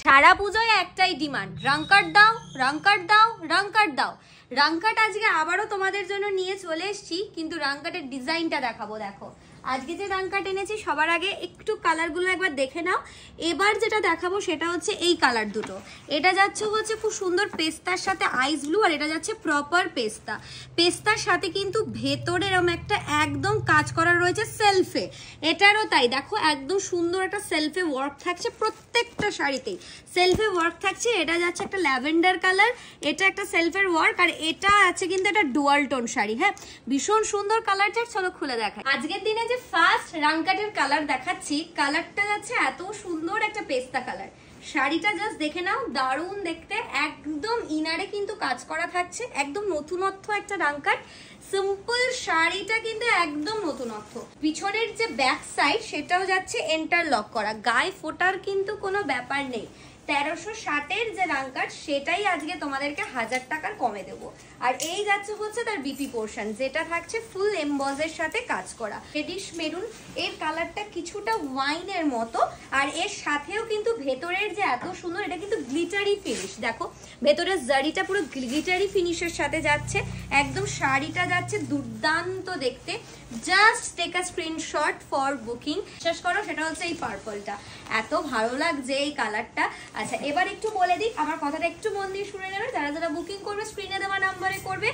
সারা পুজোয় একটাই ডিমান্ড, রং কাট দাও, রং কাট দাও, রং কাট দাও। রং কাট আজকে আবারও তোমাদের জন্য নিয়ে চলে এসেছি, কিন্তু রং কাটের ডিজাইনটা দেখাবো। দেখো আজকে যে রং কাট এনেছি, সবার আগে একটু কালারগুলো একবার দেখে নাও। এবার যেটা দেখাবো সেটা হচ্ছে এই কালার দুটো। এটা যাচ্ছে হচ্ছে খুব সুন্দর পেস্তার সাথে আইস ব্লু, আর এটা যাচ্ছে প্রপার পেস্তা। পেস্তার সাথে কিন্তু ভেতরে এরকম একটা একদম কাজ করা রয়েছে সেলফে। এটারও তাই, দেখো একদম সুন্দর একটা সেলফে ওয়ার্ক থাকছে, প্রত্যেকটা শাড়িতেই সেলফে ওয়ার্ক থাকছে। এটা যাচ্ছে একটা ল্যাভেন্ডার কালার, এটা একটা সেলফের ওয়ার্ক, আর এটা আছে কিন্তু একটা ডুয়াল টোন শাড়ি। হ্যাঁ, ভীষণ সুন্দর কালারটা। চলো খুলে দেখাই। আজকের দিনে যে ফার্স্ট রাংকাটের কালার দেখাচ্ছি, কালারটা যাচ্ছে এত সুন্দর একটা পেস্তা কালার। শাড়িটা জাস্ট দেখে নাও, দারুণ দেখতে। একদম ইনারে কিন্তু কাজ করা থাকছে, একদম নতুনত্ব একটা রাংকাট। সিম্পল শাড়িটা কিন্তু একদম নতুনত্ব। পিছনের যে ব্যাক সাইড সেটাও যাচ্ছে এন্টারলক করা, গায়ে ফোটার কিন্তু কোনো ব্যাপার নেই। 1360-এর যে রাংকাট সেটাই আজকে তোমাদেরকে 1000 টাকার কমে দেবো। আর এই যাচ্ছে হচ্ছে তার বিপি পোর্শন, যেটা থাকছে ফুল এমবজের সাথে কাজ করা। রেডিশ মেরুন, এর কালারটা কিছুটা ওয়াইনের মতো, আর এর সাথেও কিন্তু ভেতরের যে এত সুন্দর, এটা কিন্তু গ্লিটারি ফিনিশ। দেখো ভেতরের জারিটা পুরো গ্লিটারি ফিনিশের সাথে যাচ্ছে, একদম শাড়িটা যাচ্ছে দুর্দান্ত দেখতে। Just take a screenshot for booking. শেষ করো, সেটা হচ্ছে এই পার্পলটা, এত ভালো লাগছে এই কালারটা। আচ্ছা এবার একটু বলে দিই, আমার কথাটা একটু মন দিয়ে শুনে নেবে। যারা যারা বুকিং করবে স্ক্রিনে দেওয়া নাম্বারে করবে,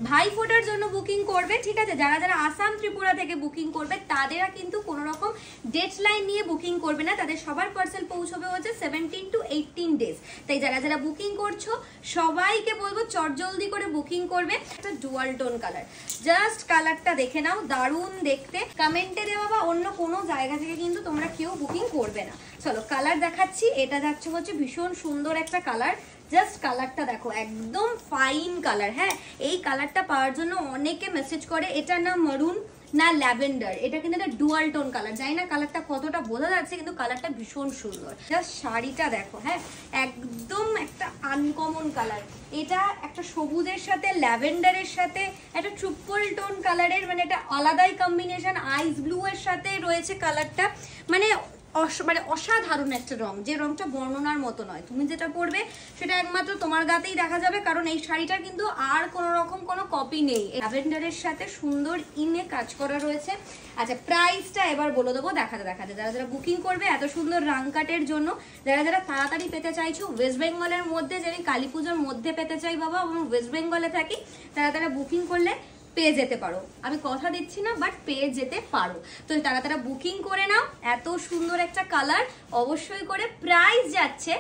ভাই ফোটার জন্য বুকিং করবে, ঠিক আছে? যারা যারা আসাম ত্রিপুরা থেকে বুকিং করবে তাদেরা কিন্তু কোনো রকম ডেডলাইন নিয়ে বুকিং করবে না, তাদের সবার পার্সেল পৌঁছবে হচ্ছে 17 to 18 ডেজ। তাই যারা যারা বুকিং করছো সবাইকে বলবো চটজলদি করে বুকিং করবে। একটা ডুয়াল টোন কালার, জাস্ট কালারটা দেখে নাও, দারুণ দেখতে। কমেন্টে দেওয়া বা অন্য কোনো জায়গা থেকে কিন্তু তোমরা কেউ বুকিং করবে না। চলো কালার দেখাচ্ছি। এটা যাচ্ছে হচ্ছে ভীষণ সুন্দর একটা কালার, জাস্ট কালারটা দেখো, একদম ফাইন কালার। হ্যাঁ, এই কালারটা পাওয়ার জন্য অনেকে মেসেজ করে, এটা না মারুন না ল্যাভেন্ডার, এটা কিন্তু একটা ডুয়াল টোন কালার। জানি না কালারটা কতটা বোঝা যাচ্ছে, কিন্তু কালারটা ভীষণ সুন্দর। জাস্ট শাড়িটা দেখো, হ্যাঁ একদম একটা আনকমন কালার। এটা একটা সবুজের সাথে ল্যাভেন্ডারের সাথে একটা ট্রিপল টোন কালারের, মানে এটা আলাদাই কম্বিনেশন। আইস ব্লু এর সাথে রয়েছে কালারটা, মানে অসাধারণ একটা রং, যে রংটা বর্ণনার মতো নয়। তুমি যেটা পরবে সেটা একমাত্র তোমার গাতেই দেখা যাবে, কারণ এই শাড়িটা কিন্তু আর কোনো রকম কোনো কপি নেই। ল্যাভেন্ডারের সাথে সুন্দর ইনে কাজ করা রয়েছে। আচ্ছা প্রাইসটা এবার বলে দেবো দেখাতে দেখাতে। যারা যারা বুকিং করবে এত সুন্দর রাংকাটের জন্য, যারা যারা তাড়াতাড়ি পেতে চাইছো, ওয়েস্ট বেঙ্গলের মধ্যে, যে আমি কালী পুজোর মধ্যে পেতে চাই বাবা, এবং ওয়েস্ট বেঙ্গলে থাকি, তারা তারা বুকিং করলে পেয়ে যেতে পারো। আমি কথা দিচ্ছি না, বাট পেয়ে যেতে পারো। তো তারা তারা বুকিং করে নাও। এত সুন্দর একটা কালার, অবশ্যই করে। প্রাইস যাচ্ছে